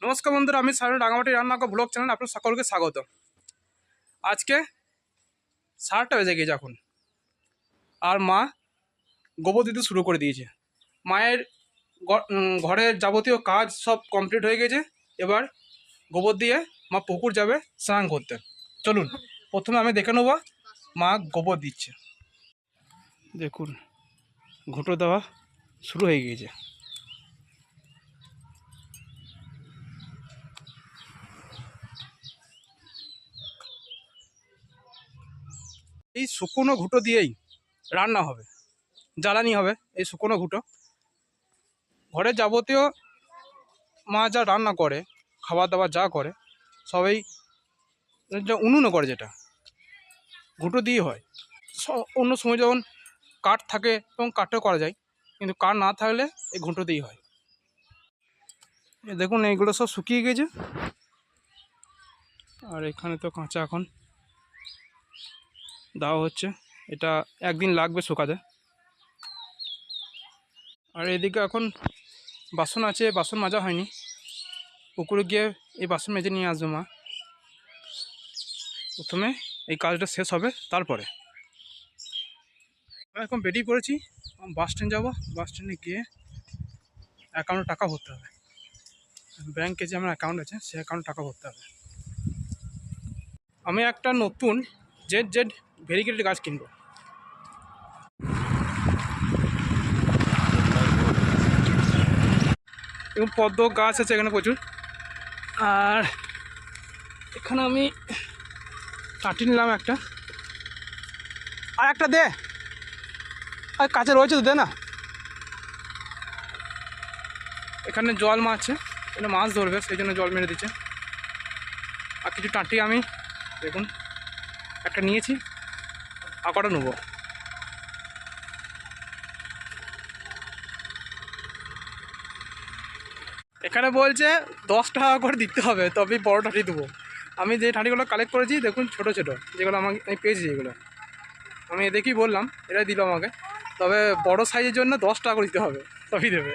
নমস্কার বন্ধুরা, আমি সাইড রাঙামাটি রান্না ব্লগ চ্যানেল আপনার সকলকে স্বাগত। আজকে 7টা বেজে গেছে এখন, আর মা গোবর দিতে শুরু করে দিয়েছে। মায়ের ঘরের যাবতীয় কাজ সব কমপ্লিট হয়ে গেছে। এবার গোবর দিয়ে মা পুকুর যাবে স্নান করতে। চলুন প্রথমে আমি দেখে নেব মা গোবর দিচ্ছে। দেখুন ঘুঁটো দেওয়া শুরু হয়ে গিয়েছে। এই শুকনো ঘুঁটো দিয়েই রান্না হবে, জ্বালানি হবে। এই শুকনো ঘুঁটো ঘরের যাবতীয় মা যা রান্না করে, খাবার দাবার যা করে সবাই উনুনে করে, যেটা ঘুঁটো দিয়ে হয়। অন্য সময় যখন কাঠ থাকে এবং কাঠেও করা যায়, কিন্তু কাঠ না থাকলে এই ঘুঁটো দিয়ে হয়। দেখুন এইগুলো সব শুকিয়ে গেছে, আর এখানে তো কাঁচা এখন দেওয়া হচ্ছে। এটা একদিন লাগবে শুকাতে। আর এদিকে এখন বাসন আছে, বাসন মাজা হয়নি। পুকুরে গিয়ে এই বাসন মেজে নিয়ে আসবে মা। প্রথমে এই কাজটা শেষ হবে, তারপরে এখন বেরিয়ে পড়েছি। বাস স্ট্যান্ড যাবো। বাস স্ট্যান্ডে গিয়ে অ্যাকাউন্টে টাকা ভরতে হবে। ব্যাংকে যে আমার অ্যাকাউন্ট আছে সেই অ্যাকাউন্টে টাকা ভরতে হবে। আমি একটা নতুন জেড ভেরিকেটেড গাছ কিনবো। এবং পদ্ম গাছ আছে এখানে প্রচুর। আর এখানে আমি কাটি নিলাম একটা, আর একটা দে, আর কাছে রয়েছে তো দে না। এখানে জল মারছে, এটা মাছ ধরবে সেই জন্য জল মেরে দিচ্ছে। আর কিছু টাঁটি আমি দেখুন একটা নিয়েছি, আর কটা নেবো। এখানে বলছে 10 টাকা করে দিতে হবে, তবেই বড় টাঁটি দেবো। আমি যে টাঁটিগুলো কালেক্ট করেছি দেখুন, ছোট ছোট যেগুলো আমি পেয়েছি, যেগুলো আমি দেখেই বললাম এটাই দিল আমাকে। তবে বড় সাইজের জন্য 10 টাকা করে দিতে হবে, তবেই দেবে।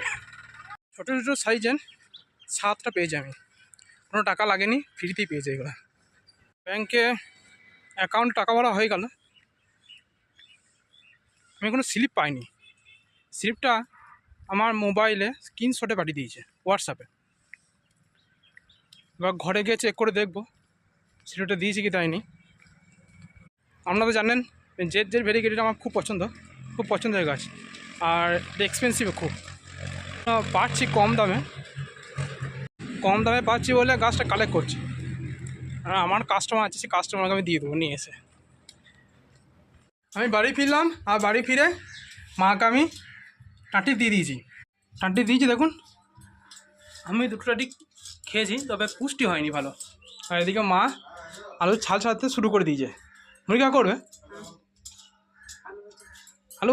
ছোটো ছোটো সাইজের 7টা পেয়েছি আমি, কোনো টাকা লাগেনি, ফ্রিতেই পেয়েছি এগুলো। ব্যাংকে অ্যাকাউন্ট টাকা ভরা হয়ে গেল। আমি কোনো স্লিপ পাইনি। স্লিপটা আমার মোবাইলে স্ক্রিনশটে পাঠিয়ে দিয়েছে হোয়াটসঅ্যাপে। এবার ঘরে গিয়ে চেক করে দেখবো স্লিপটা দিয়েছি কি দেয়নি। আপনারা জানেন জেড ভেরিকেটেড আমার খুব পছন্দের গাছ, আর এক্সপেন্সিভও খুব। পাচ্ছি কম দামে পাচ্ছি বলে গাছটা কালেক্ট করছি। আর আমার কাস্টমার আছে, সেই কাস্টমারকে আমি দিয়ে দেবো নিয়ে এসে। আমি বাড়ি ফিরলাম, আর বাড়ি ফিরে মাকে আমি টাঁটি দিয়ে দিয়েছি। দেখুন আমি 2টো টাঁটি খেয়েছি, তবে পুষ্টি হয়নি ভালো। আর এদিকে মা আলুর ছাল ছাড়তে শুরু করে দিয়েছে। মুড়ি কা করবে? আলু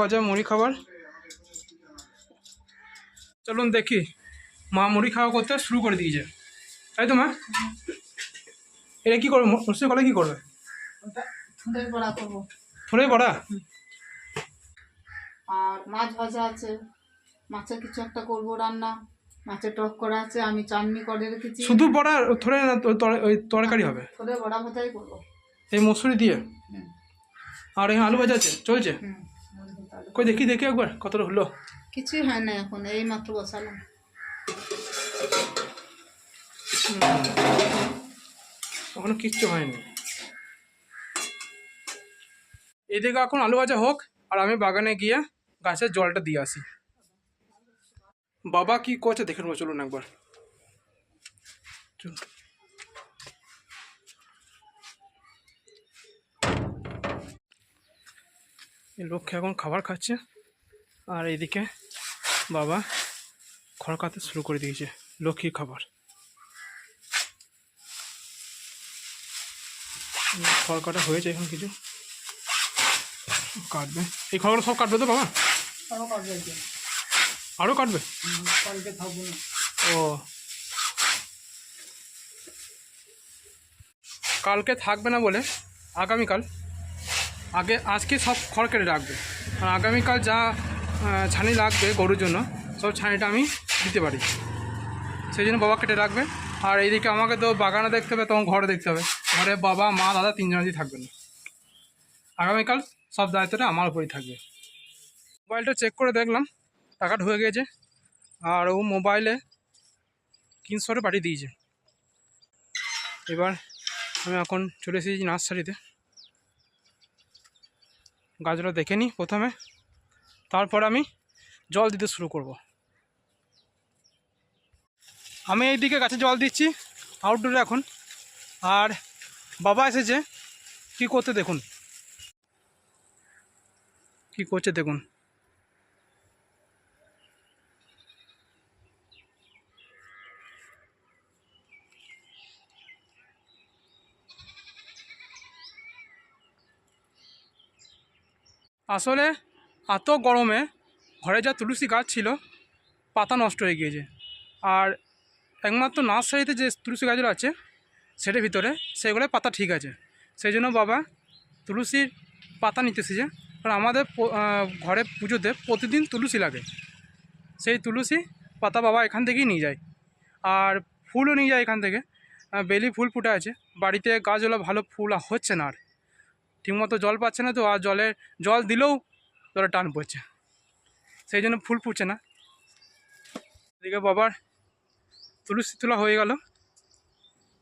ভাজা মুড়ি খাবার। চলুন দেখি, মা মুড়ি খাওয়া করতে শুরু করে দিয়েছে, তাই তো মা? এটা কী করবে? মুসুর কলে কী করবে? থোড়াই বড়া। আর মাছ ভাজা আছে, মাছের কিছু একটা করবো রান্না। মাছের টক করা আছে, আমি চাটনি করে রেখেছি। শুধু বড়া থোড়ে না, ওই তরকারি হবে? থোড়ে বড়া ভাজাই করবো, এই মসুরি দিয়ে। আর এই আলু ভাজা আছে, চলছে। কই দেখি একবার কতটা হলো। কিছুই হয় না এখন, এই মাত্র বসালাম। এখনো কিচ্ছু হয়নি। এদিকে এখন আলু ভাজা হোক, আর আমি বাগানে গিয়ে গাছের জলটা দিয়ে আসি। বাবা কি করছে দেখে নেবো, চলুন একবার। এই লক্ষ্যে এখন খাবার খাচ্ছে, আর এইদিকে বাবা খড় কাটতে শুরু করে দিয়েছে। লক্ষ্মীর খাবার খড় কাটা হয়েছে, এখন কিছু কাটবে। এই খড়গুলো সব কাটবে তো বাবা? আরও কাটবে? ও, কালকে থাকবে না বলে আগামীকাল আজকে সব খড় কেটে রাখবে। আর আগামীকাল যা ছানি লাগবে গরুর জন্য সব ছানিটা আমি দিতে পারি। সেই জন্য বাবা কেটে রাখবে। আর এইদিকে আমাকে তো বাগানে দেখতে হবে, তখন ঘরে দেখতে হবে। ঘরে বাবা, মা, দাদা তিনজনেরই থাকবে না। আগামীকাল সব দায়িত্বটা আমার উপরেই থাকবে। মোবাইলটা চেক করে দেখলাম টাকা ঢুকে গিয়েছে, আর ও মোবাইলে স্ক্রিনশটে পাঠিয়ে দিয়েছে। এবার আমি এখন চলে এসেছি নার্সারিতে। গাছগুলো দেখে নিই প্রথমে, তারপর আমি জল দিতে শুরু করব। আমি এইদিকে গাছে জল দিচ্ছি আউটডোরে এখন, আর বাবা এসেছে কি করতে দেখুন, কি করছে দেখুন। আসলে এত গরমে ঘরে যা তুলসী গাছ ছিল পাতা নষ্ট হয়ে গিয়েছে, আর একমাত্র নার্সারিতে যে তুলসী গাছগুলো আছে সেটার ভিতরে সেগুলোর পাতা ঠিক আছে। সেই জন্য বাবা তুলসীর পাতা নিতে এসেছে। কারণ আমাদের ঘরে পুজোতে প্রতিদিন তুলসী লাগে, সেই তুলসী পাতা বাবা এখান থেকেই নিয়ে যায়। আর ফুলও নিয়ে যায় এখান থেকে। বেলি ফুল ফুটে আছে বাড়িতে, গাছগুলো ভালো ফুল হচ্ছে না, আর ঠিকমতো জল পাচ্ছে না তো, আর জল দিলেও জলে টান পড়ছে, সেই জন্য ফুল ফুটছে না। এদিকে বাবার তুলসী তোলা হয়ে গেল,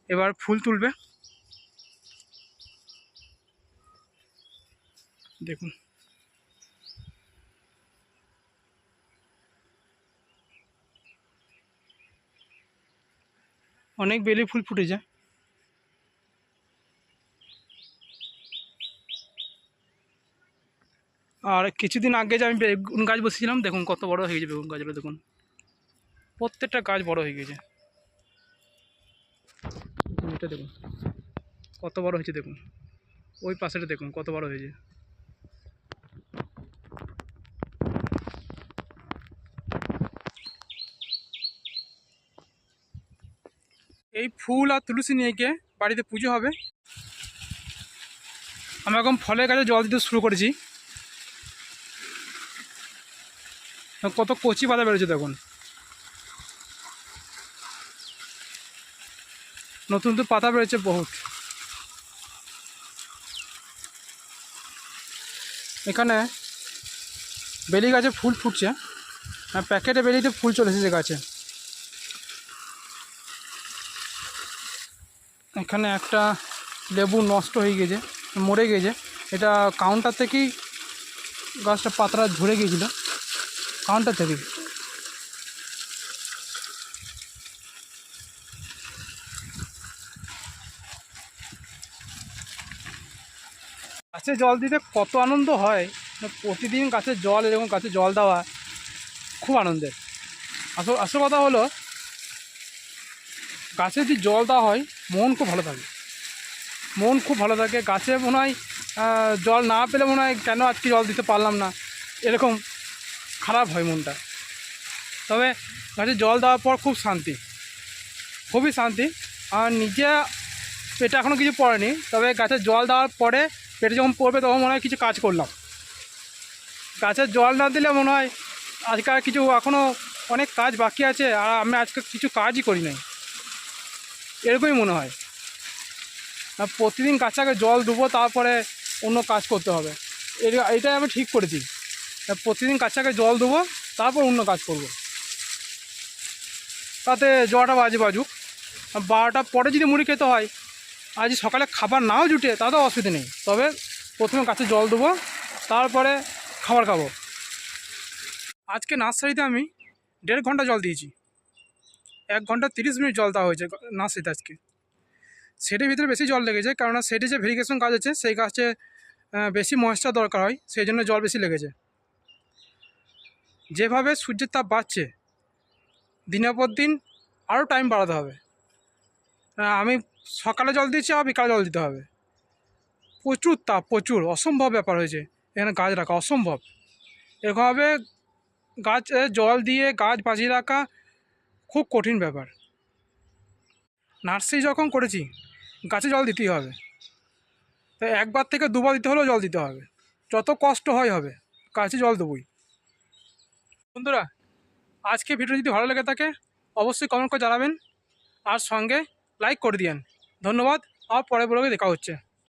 এবার ফুল তুলবে। দেখুন অনেক বেলি ফুল ফুটেছে। আর কিছুদিন আগে যে আমি বেগুন গাছ বসিয়েছিলাম, দেখুন কত বড় হয়ে গেছে বেগুন গাছগুলো। দেখুন প্রত্যেকটা গাছ বড় হয়ে গেছে। এটা দেখুন কত বড় হয়েছে, দেখুন ওই পাশেটা দেখুন কত বড় হয়েছে। এই ফুল আর তুলসী নিয়ে গিয়ে বাড়িতে পুজো হবে। আমি এখন ফলের গাছে জল দিতে শুরু করেছি। কত কচি পাতা বেরোচ্ছে দেখুন, নতুন নতুন পাতা বেরোচ্ছে বহুত। এখানে বেলি গাছে ফুল ফুটছে, প্যাকেটে বেলিতে ফুল চলে এসেছে গাছে। এখানে একটা লেবু নষ্ট হয়ে গেছে, মরে গেছে। এটা কাউন্টার থেকেই গাছটা পাতাটা ঝরে গিয়েছিল, কাউন্টার থেকে। গাছে জল দিতে কত আনন্দ হয়, প্রতিদিন গাছে জল, এরকম গাছে জল দেওয়া খুব আনন্দের। আসল কথা হলো গাছে যদি জল দেওয়া হয় মন খুব ভালো থাকে, মন খুব ভালো থাকে। গাছে মনে হয় জল না পেলে মনে হয় কেন আজকে জল দিতে পারলাম না, এরকম খারাপ হয় মনটা। তবে গাছে জল দেওয়ার পর খুব শান্তি, খুবই শান্তি। আর নিজে পেটে এখনও কিছু পড়েনি, তবে গাছে জল দেওয়ার পরে পেটে যখন পড়বে তখন মনে হয় কিছু কাজ করলাম। গাছের জল না দিলে মনে হয় আজকাল কিছু এখনও অনেক কাজ বাকি আছে, আর আমি আজকে কিছু কাজই করি নাই, এরকমই মনে হয়। প্রতিদিন গাছটাকে জল দেবো, তারপরে অন্য কাজ করতে হবে, এটাই আমি ঠিক করেছি। প্রতিদিন গাছটাকে জল দেবো, তারপর অন্য কাজ করব। তাতে জলটা বাজুক। 12টার পরে যদি মুড়ি খেতে হয়, আজ সকালে খাবার নাও জুটে তাতেও অসুবিধা নেই, তবে প্রথমে গাছে জল দেবো, তারপরে খাবার খাবো। আজকে নার্সারিতে আমি 1.5 ঘন্টা জল দিয়েছি, 1 ঘন্টা 30 মিনিট জল দেওয়া হয়েছে নার্সারিতে আজকে। সেটের ভিতরে বেশি জল লেগেছে, কারণ সেটে যে ভেরিগেশন গাছ আছে সেই গাছে বেশি ময়েশ্চার দরকার হয়, সেই জন্য জল বেশি লেগেছে। যেভাবে সূর্যের তাপ বাড়ছে, দিনের পর দিন আরও টাইম বাড়াতে হবে। আমি সকালে জল দিচ্ছি, আর বিকালে জল দিতে হবে। প্রচুর তাপ, প্রচুর অসম্ভব ব্যাপার হয়েছে এখানে গাছ রাখা, অসম্ভব। এরকমভাবে গাছ জল দিয়ে গাছ বাঁচিয়ে রাখা খুব কঠিন ব্যাপার। নার্সারি যখন করেছি গাছে জল দিতেই হবে, তাই 1বার থেকে 2বার দিতে হলেও জল দিতে হবে, যত কষ্ট হয় হবে, গাছে জল দেবই। বন্ধুরা আজকে ভিডিও যদি ভালো লেগে থাকে অবশ্যই কমেন্ট করে জানাবেন আর সঙ্গে লাইক করে দিয়েন। ধন্যবাদ, আর পরের ব্লগে দেখা হচ্ছে।